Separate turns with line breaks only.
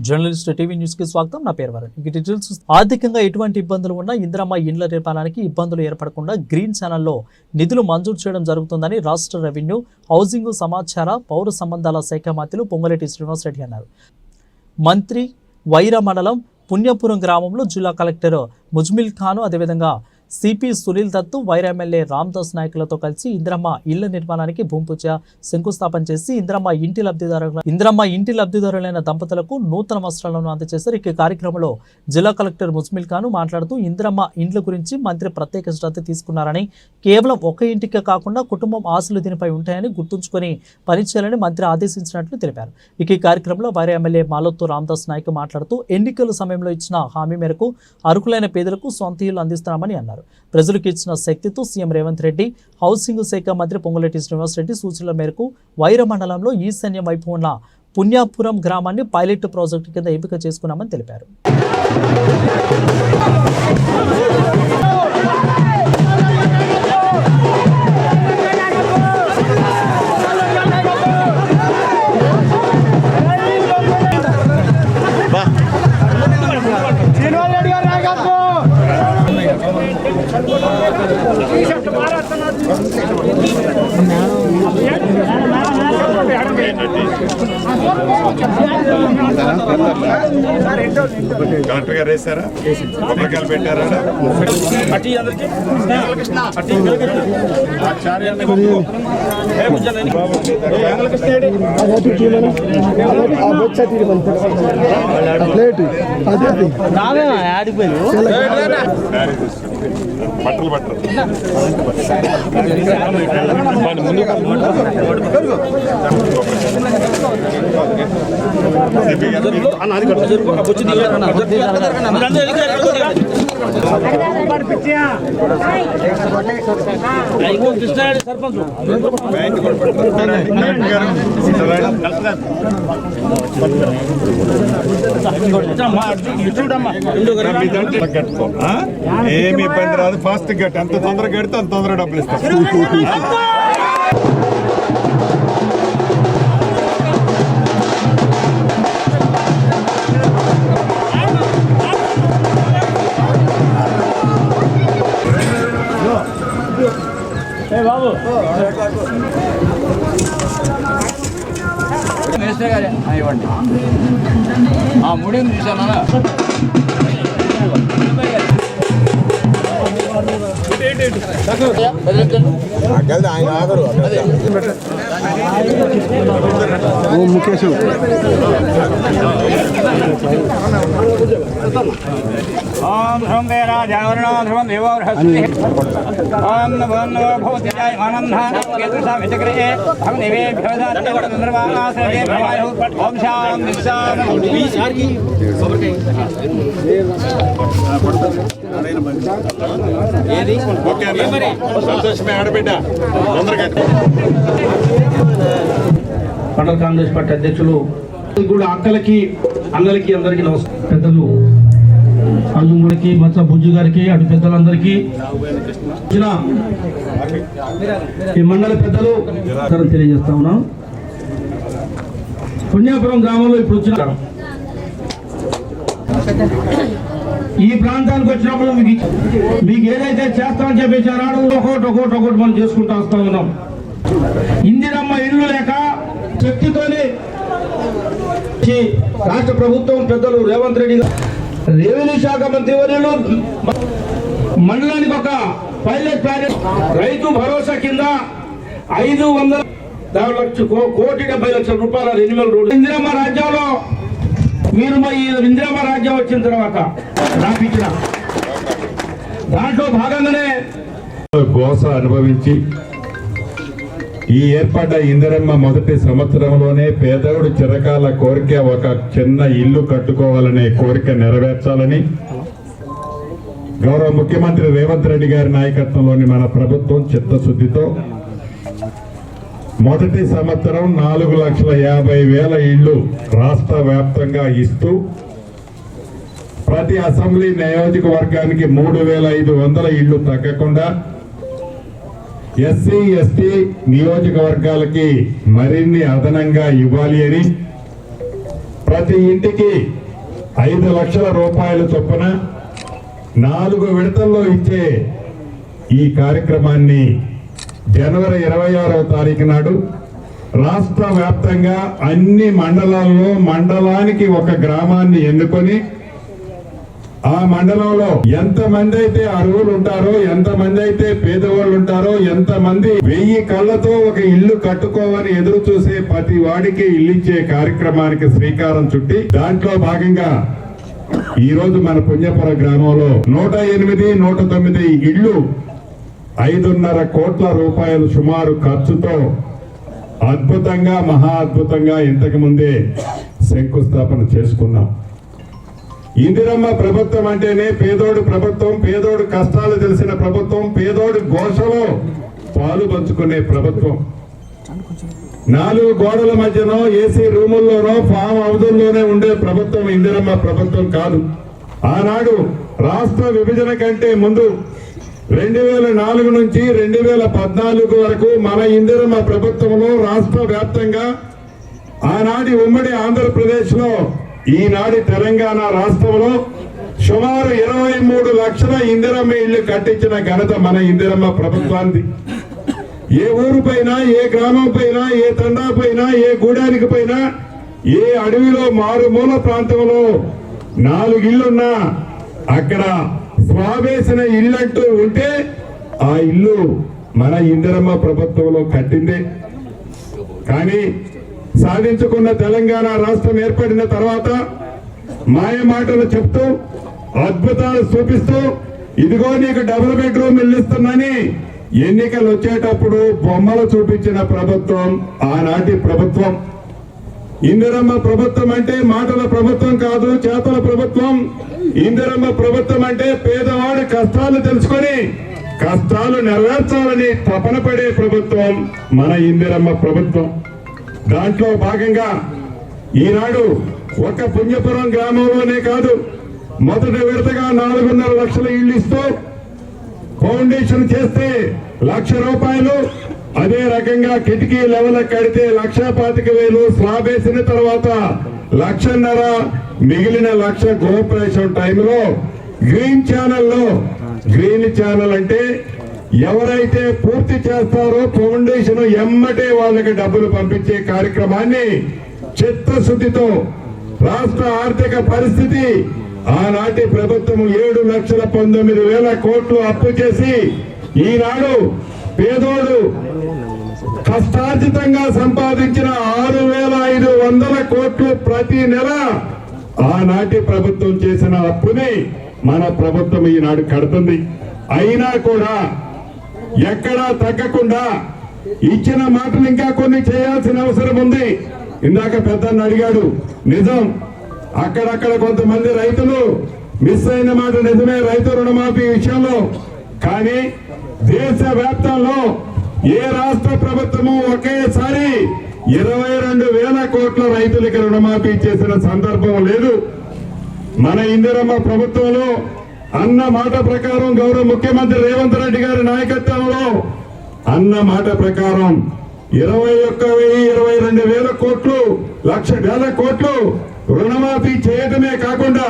Journalist TV news కి స్వాగతం. నా పేరు వరుణ్. ఈ డీటెయిల్స్. ఆర్థికంగా ఎటువంటి ఇబ్బందులు ఉన్నా ఇందిరమ్మ ఇండ్ల నిర్మాణానికి ఇబ్బందులు ఏర్పడకుండా గ్రీన్ ఛానల్లో నిధులు మంజూరు చేయడం జరుగుతుందని రాష్ట్ర రెవెన్యూ, హౌసింగ్, సమాచార, పౌర సంబంధాల శాఖ మంత్రులు పొంగులేటి శ్రీనివాసరెడ్డి అన్నారు. మంత్రి వైరా మండలం పుణ్యపురం గ్రామంలో జిల్లా కలెక్టర్ ముజ్మిల్ ఖాన్, అదేవిధంగా సిపి సునీల్ దత్తు, వైరా ఎమ్మెల్యే రామదాస్ నాయకులతో కలిసి ఇందిరమ్మ ఇళ్ల నిర్మాణానికి భూమి పూజ శంకుస్థాపన చేసి ఇందిరమ్మ ఇంటి లబ్ధిదారులైన దంపతులకు నూతన వస్త్రాలను అందజేశారు. ఈ కార్యక్రమంలో జిల్లా కలెక్టర్ ముజ్మిల్ ఖాన్ మాట్లాడుతూ ఇందిరమ్మ ఇండ్ల గురించి మంత్రి ప్రత్యేక శ్రద్ధ తీసుకున్నారని, కేవలం ఒక ఇంటికే కాకుండా కుటుంబం ఆశలు దీనిపై ఉంటాయని గుర్తుంచుకొని పనిచేయాలని మంత్రి ఆదేశించినట్లు తెలిపారు. ఈ కార్యక్రమంలో వైరా ఎమ్మెల్యే మాలొత్తు రామదాస్ నాయక్ మాట్లాడుతూ ఎన్నికల సమయంలో ఇచ్చిన హామీ మేరకు అర్హులైన పేదలకు సొంత ఇళ్లు అందిస్తున్నామని అన్నారు. ప్రజలకు ఇచ్చిన శక్తితో సీఎం రేవంత్ రెడ్డి, హౌసింగ్ శాఖ మంత్రి పొంగులేటి శ్రీనివాసరెడ్డి సూచనల మేరకు వైరా మండలంలో ఈశాన్యం వైపు ఉన్న పుణ్యాపురం గ్రామాన్ని పైలట్ ప్రాజెక్టు కింద ఎంపిక చేసుకున్నామని తెలిపారు.
కలెక్టర్ గారు వేసారా, కొబ్బరికాయలు పెట్టారా? బట్టలు పట్టరు ఏమి ఇబ్బంది రాదు. ఫాస్ట్ గట్టి అంత తొందరగా కడితే అంత తొందరగా డబ్బులు ఇస్తాం.
బాబు ఇవ్వండి. ముడి చూసానా ఆయన ఆగరు ముఖేష్ ఓం ధ్రువం వేరాజావరణ ధ్రువం దేవో బృహస్పతి ఓం నమో భవతి ఆనందగ్రే హం నివేభ్యోదానర్వాణాసే భవాయు ఓం శాం నిశాం సంతోషమే ఆడబిడ్డ. మండల కాంగ్రెస్ పార్టీ అధ్యక్షులు కూడా అక్కలకి, అన్నలకి, అందరికీ నమస్కారం. పెద్దలు అర్జునుడికి, మత్స బుజ్జు గారికి, అటు పెద్దలందరికీ, ఈ మండల పెద్దలు తెలియజేస్తా ఉన్నాం. పుణ్యాపురం గ్రామంలో ఇప్పుడు వచ్చిన ఈ ప్రాంతానికి వచ్చినప్పుడు మీకు ఏదైతే చేస్తామని చెప్పేసారో ఒకటి మనం చేసుకుంటూ వస్తా ఉన్నాం. ఇందిరమ్మ ఇల్లు లేక శక్తితోనే రాష్ట్ర ప్రభుత్వం పెద్దలు రేవంత్ రెడ్డి, రెవెన్యూ శాఖ మంత్రి వర్యులు మండలానికి ఒక పైలట్ ప్రాజెక్ట్ రైతు భరోసా కింద 570 రూపాయల రెన్యువల్ రోడ్డు ఇందిరమ్మ రాజ్యంలో మీరు ఈ ఇందిరమ్మ రాజ్యం వచ్చిన తర్వాత రాపించిన దాంట్లో భాగంగానే
గోస అనుభవించి ఈ ఏర్పడ్డ ఇందిరమ్మ మొదటి సంవత్సరంలోనే పేదవుడు చిరకాల కోరిక ఒక చిన్న ఇల్లు కట్టుకోవాలనే కోరిక నెరవేర్చాలని గౌరవ ముఖ్యమంత్రి రేవంత్ రెడ్డి గారి నాయకత్వంలోని మన ప్రభుత్వం చిత్తశుద్ధితో మొదటి సంవత్సరం 4,50,000 ఇళ్లు రాష్ట్ర వ్యాప్తంగా ఇస్తూ ప్రతి అసెంబ్లీ నియోజకవర్గానికి 3,500 ఇళ్లు తగ్గకుండా ఎస్సీ ఎస్టీ నియోజకవర్గాలకి మరిన్ని అదనంగా ఇవ్వాలి అని ప్రతి ఇంటికి 5 లక్షల రూపాయల చొప్పున 4 విడతల్లో ఇచ్చే ఈ కార్యక్రమాన్ని జనవరి 26వ తారీఖు నాడు రాష్ట్ర వ్యాప్తంగా అన్ని మండలాల్లో మండలానికి ఒక గ్రామాన్ని ఎన్నుకొని ఆ మండలంలో ఎంతమంది అయితే అర్హులు ఉంటారో, ఎంతమంది అయితే పేదవాళ్ళు ఉంటారో, ఎంతమంది 1000 కళ్ళతో ఒక ఇల్లు కట్టుకోవని ఎదురు చూసే ప్రతి వాడికి ఇల్లు ఇచ్చే కార్యక్రమానికి శ్రీకారం చుట్టి దాంట్లో భాగంగా ఈ రోజు మన పుణ్యపుర గ్రామంలో 108, 109 ఇళ్లు 5.5 కోట్ల రూపాయలు సుమారు ఖర్చుతో అద్భుతంగా, మహా అద్భుతంగా ఇంతకు ముందే శంకుస్థాపన చేసుకున్నాం. ఇందిరమ్మ ప్రభుత్వం అంటేనే పేదోడు ప్రభుత్వం, పేదోడు కష్టాలు తెలిసిన ప్రభుత్వం, పేదోడు ఘోషలో పాలు పంచుకునే ప్రభుత్వం. 4 గోడల మధ్యనో ఏసీ రూముల్లోనో ఫామ్ హౌజుల్లోనే ఉండే ప్రభుత్వం ఇందిరమ్మ ప్రభుత్వం కాదు. ఆనాడు రాష్ట్ర విభజన కంటే ముందు 2004 నుంచి 2014 వరకు మన ఇందిరమ్మ ప్రభుత్వంలో రాష్ట్ర వ్యాప్తంగా ఆనాటి ఉమ్మడి ఆంధ్రప్రదేశ్ లో, ఈనాటి తెలంగాణ రాష్ట్రంలో సుమారు 23 లక్షల ఇందిరమ్మ ఇళ్లు కట్టించిన ఘనత మన ఇందిరమ్మ ప్రభుత్వానికి. ఏ ఊరు పైన, ఏ గ్రామం పైన, ఏ తండా పైన, ఏ గూడానికి పైన, ఏ అడవిలో మారుమూల ప్రాంతంలో 4 ఇళ్లున్నా అక్కడ స్వావేసిన ఇల్లంటూ ఉంటే ఆ ఇల్లు మన ఇందిరమ్మ ప్రభుత్వంలో కట్టిందే. కానీ సాధించుకున్న తెలంగాణ రాష్ట్రం ఏర్పడిన తర్వాత మాయ మాటలు చెప్తూ, అద్భుతాలు చూపిస్తూ, ఇదిగో నీకు డబుల్ బెడ్రూమ్ ఇల్లు ఇస్తున్నాని ఎన్నికలు వచ్చేటప్పుడు బొమ్మలు చూపించిన ప్రభుత్వం ఆనాటి ప్రభుత్వం. ఇందిరమ్మ ప్రభుత్వం అంటే మాటల ప్రభుత్వం కాదు, చేతల ప్రభుత్వం. ఇందిరమ్మ ప్రభుత్వం అంటే పేదవాడి కష్టాలు తెలుసుకొని కష్టాలు నెరవేర్చాలని తపన పడే ప్రభుత్వం మన ఇందిరమ్మ ప్రభుత్వం. దాంట్లో భాగంగా ఈనాడు ఒక పుణ్యపురం గ్రామంలోనే కాదు, మొదటి విడతగా 4.5 లక్షల ఇళ్లు ఇస్తూ ఫౌండేషన్ చేస్తే 1,00,000 రూపాయలు, అదే రకంగా కిటికీ లెవెల్ కడితే 1,25,000, స్లాబ్ వేసిన తర్వాత 1,50,000, మిగిలిన 1,00,000 గృహప్రవేశం టైంలో గ్రీన్ ఛానల్లో, గ్రీన్ ఛానల్ అంటే ఎవరైతే పూర్తి చేస్తారో ఫౌండేషన్ ఎమ్మటే వాళ్ళకి డబ్బులు పంపించే కార్యక్రమాన్ని చిత్తశుద్ధితో, రాష్ట్ర ఆర్థిక పరిస్థితి ఆనాటి ప్రభుత్వం 7,19,000 కోట్లు అప్పు చేసి ఈనాడు పేదోడు కష్టార్జితంగా సంపాదించిన 6,500 కోట్లు ప్రతి నెల ఆనాటి ప్రభుత్వం చేసిన అప్పుని మన ప్రభుత్వం ఈనాడు కడుతుంది. అయినా కూడా ఎక్కడా తగ్గకుండా ఇచ్చిన మాటలు ఇంకా కొన్ని చేయాల్సిన అవసరం ఉంది. ఇందాక పెద్దన్న అడిగాడు, నిజం, అక్కడక్కడ కొంతమంది రైతులు మిస్ అయిన మాట నిజమే రైతు రుణమాఫీ విషయంలో. కానీ దేశ వ్యాప్తంలో ఏ రాష్ట్ర ప్రభుత్వము ఒకేసారి 22,000 కోట్ల రైతులకి రుణమాఫీ చేసిన సందర్భం లేదు. మన ఇందిరమ్మ ప్రభుత్వంలో అన్న మాట ప్రకారం గౌరవ ముఖ్యమంత్రి రేవంత్ రెడ్డి గారి నాయకత్వంలో అన్న మాట ప్రకారం 21,000-22,000 కోట్లు, 1,00,000 కోట్లు రుణమాఫీ చేయడమే కాకుండా